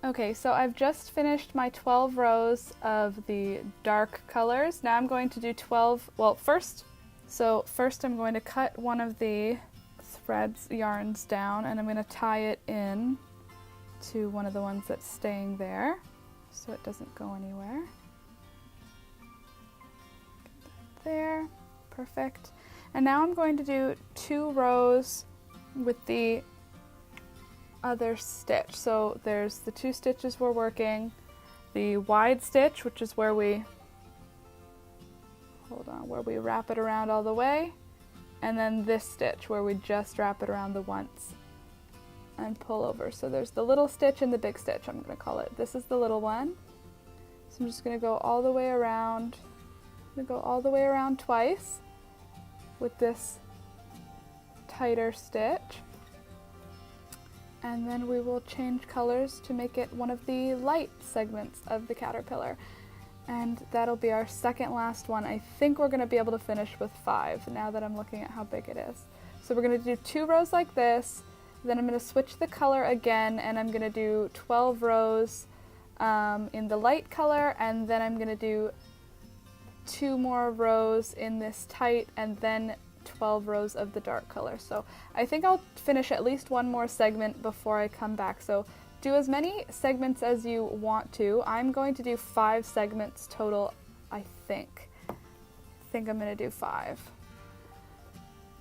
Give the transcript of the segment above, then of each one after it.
Okay, so I've just finished my 12 rows of the dark colors. Now I'm going to do 12, well, first I'm going to cut one of the yarns down, and I'm going to tie it in to one of the ones that's staying there so it doesn't go anywhere. Get that there, perfect. And now I'm going to do 2 rows with the other stitch. So there's the 2 stitches we're working, the wide stitch, which is where we wrap it around all the way, and then this stitch where we just wrap it around the once and pull over. So there's the little stitch and the big stitch, I'm going to call it. This is the little one. So I'm just going to go all the way around. I'm going to go all the way around twice with this tighter stitch. And then we will change colors to make it one of the light segments of the caterpillar. And that'll be our second last one. I think we're gonna be able to finish with 5 now that I'm looking at how big it is. So we're gonna do 2 rows like this, then I'm gonna switch the color again, and I'm gonna do 12 rows in the light color, and then I'm gonna do 2 more rows in this tight, and then 12 rows of the dark color. So I think I'll finish at least one more segment before I come back. So do as many segments as you want to. I'm going to do 5 segments total, I think. I think I'm going to do 5.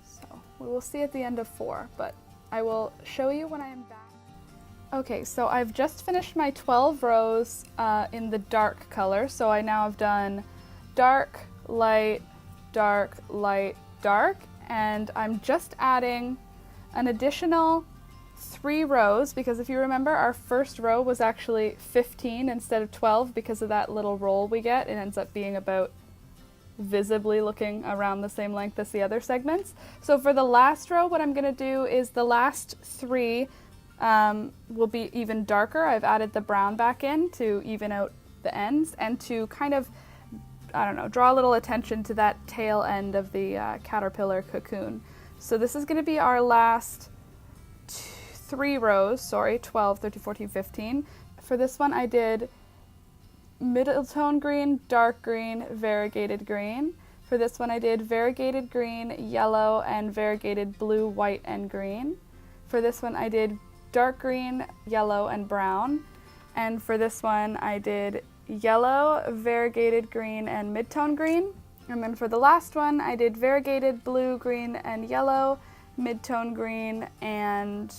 So we will see at the end of 4, but I will show you when I am back. Okay, so I've just finished my 12 rows in the dark color. So I now have done dark, light, dark, light, dark, and I'm just adding an additional 3 rows, because if you remember, our first row was actually 15 instead of 12 because of that little roll we get. It ends up being about visibly looking around the same length as the other segments. So for the last row, what I'm going to do is the last 3 will be even darker. I've added the brown back in to even out the ends and to kind of, I don't know, draw a little attention to that tail end of the caterpillar cocoon. So this is going to be our last 3 rows, 12, 13, 14, 15. For this one I did middle tone green, dark green, variegated green. For this one I did variegated green, yellow, and variegated blue, white, and green. For this one I did dark green, yellow, and brown. And for this one I did yellow, variegated green, and mid-tone green. And then for the last one I did variegated blue, green, and yellow, mid-tone green, and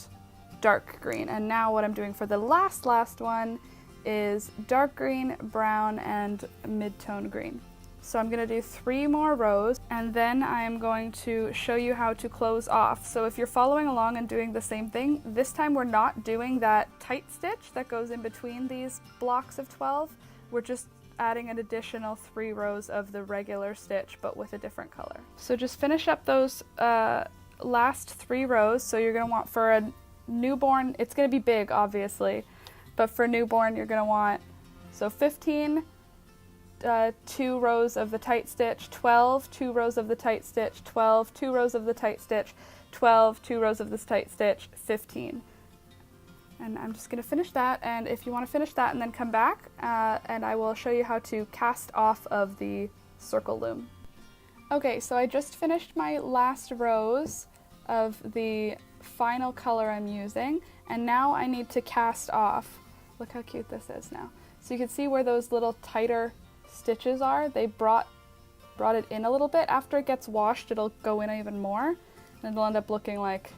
dark green. And now what I'm doing for the last one is dark green, brown, and mid-tone green. So I'm going to do 3 more rows, and then I'm going to show you how to close off. So if you're following along and doing the same thing, this time we're not doing that tight stitch that goes in between these blocks of 12. We're just adding an additional 3 rows of the regular stitch, but with a different color. So just finish up those last 3 rows. So you're going to want, for a newborn, it's going to be big obviously, but for newborn you're going to want, so 15, 2 rows of the tight stitch, 12, 2 rows of the tight stitch, 12, 2 rows of the tight stitch, 12, 2 rows of this tight stitch, 15. And I'm just going to finish that, and if you want to finish that and then come back, and I will show you how to cast off of the circle loom. Okay, so I just finished my last rows of the final color I'm using, and now I need to cast off. Look how cute this is now. So you can see where those little tighter stitches are. They brought it in a little bit. After it gets washed, it'll go in even more, and it'll end up looking like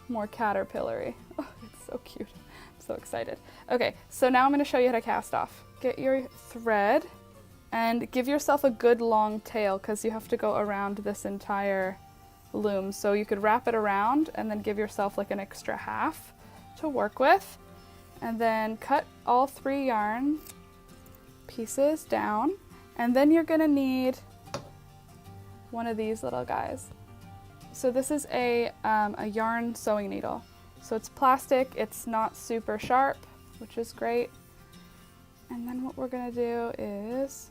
more caterpillar-y. Oh, it's so cute. I'm so excited. Okay, so now I'm going to show you how to cast off. Get your thread and give yourself a good long tail, because you have to go around this entire loom. So you could wrap it around and then give yourself like an extra half to work with, and then cut all 3 yarn pieces down, and then you're gonna need one of these little guys. So this is a yarn sewing needle. So it's plastic, it's not super sharp, which is great. And then what we're gonna do is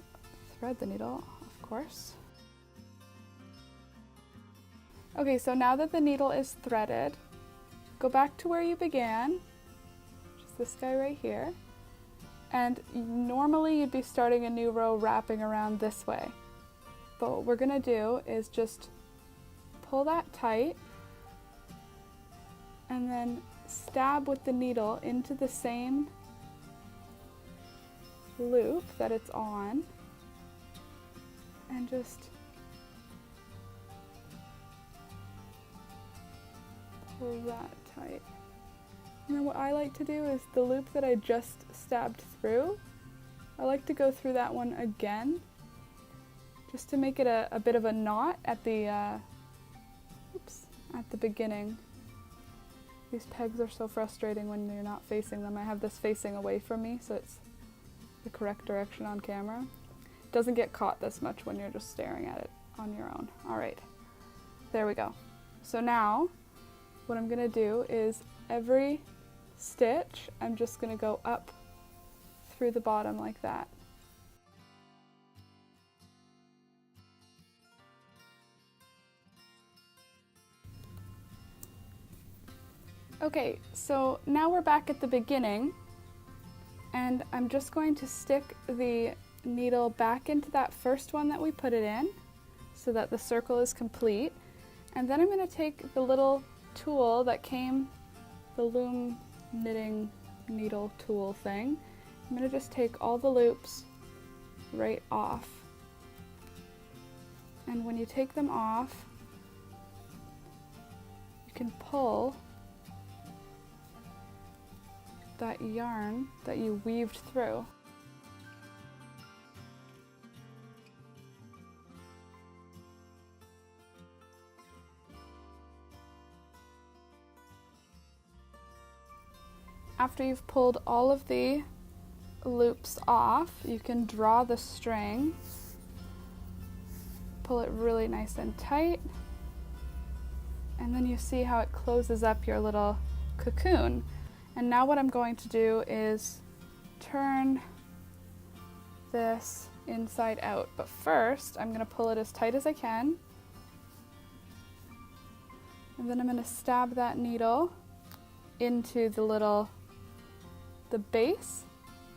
thread the needle, of course. Okay, so now that the needle is threaded, go back to where you began. It's this guy right here. And normally you'd be starting a new row wrapping around this way. But what we're gonna do is just pull that tight and then stab with the needle into the same loop that it's on and just pull that tight. And then what I like to do is the loop that I just stabbed through, I like to go through that one again just to make it a bit of a knot at the at the beginning. These pegs are so frustrating when you're not facing them. I have this facing away from me, so it's the correct direction on camera. It doesn't get caught this much when you're just staring at it on your own. All right, there we go. So now what I'm gonna do is every stitch, I'm just gonna go up through the bottom like that. Okay, so now we're back at the beginning, and I'm just going to stick the needle back into that first one that we put it in so that the circle is complete. And then I'm going to take the little tool that came, the Loom knitting needle tool thing. I'm going to just take all the loops right off. And when you take them off, you can pull that yarn that you weaved through. After you've pulled all of the loops off, you can draw the string, pull it really nice and tight, and then you see how it closes up your little cocoon. And now what I'm going to do is turn this inside out. But first, I'm going to pull it as tight as I can. And then I'm going to stab that needle into the base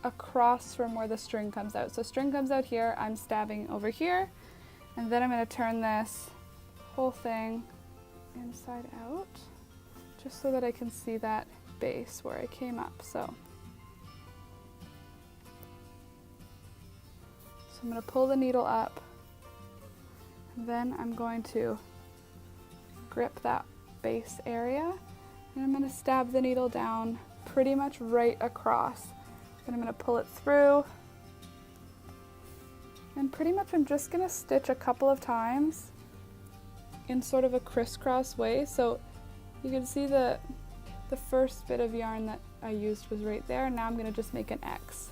across from where the string comes out. So string comes out here, I'm stabbing over here. And then I'm going to turn this whole thing inside out, just so that I can see that base where I came up. So I'm going to pull the needle up, and then I'm going to grip that base area, and I'm going to stab the needle down pretty much right across. And I'm going to pull it through, and pretty much I'm just going to stitch a couple of times in sort of a crisscross way. So you can see the first bit of yarn that I used was right there. Now I'm going to just make an X.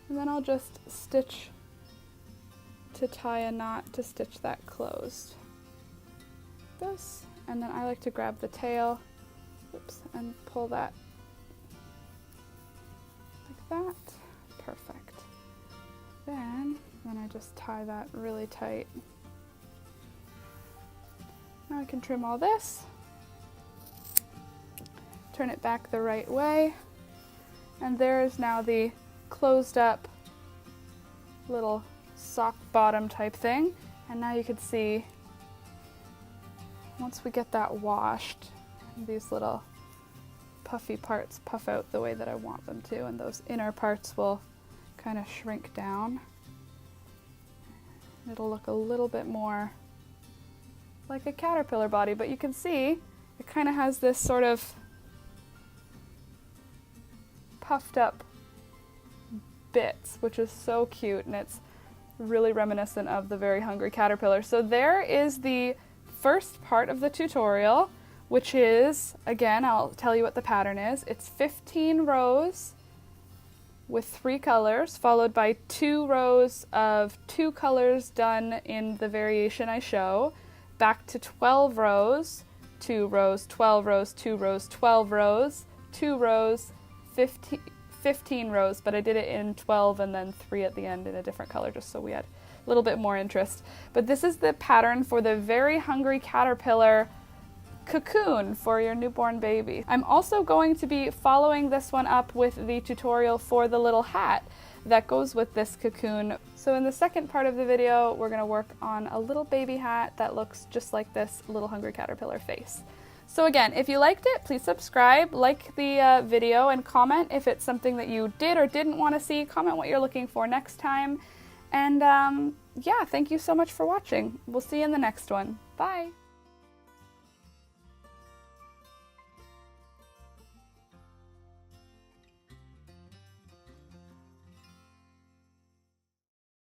And then I'll just stitch to tie a knot to stitch that closed. This, and then I like to grab the tail, oops, and pull that like that. Perfect. Then I just tie that really tight. Now I can trim all this, turn it back the right way, and there is now the closed up little sock bottom type thing. And now you can see, once we get that washed, these little puffy parts puff out the way that I want them to, and those inner parts will kind of shrink down. It'll look a little bit more like a caterpillar body, but you can see it kind of has this sort of puffed up bits, which is so cute, and it's really reminiscent of the Very Hungry Caterpillar. So there is the first part of the tutorial, which is, again, I'll tell you what the pattern is. It's 15 rows with 3 colors, followed by 2 rows of 2 colors done in the variation I show, back to 12 rows, 2 rows, 12 rows, 2 rows, 12 rows, 2 rows, 15 rows, but I did it in 12 and then 3 at the end in a different color, just so we had a little bit more interest. But this is the pattern for the Very Hungry Caterpillar cocoon for your newborn baby. I'm also going to be following this one up with the tutorial for the little hat that goes with this cocoon. So in the second part of the video, we're going to work on a little baby hat that looks just like this little hungry caterpillar face. So again, if you liked it, please subscribe, like the video, and comment if it's something that you did or didn't want to see. Comment what you're looking for next time. And yeah, thank you so much for watching. We'll see you in the next one. Bye!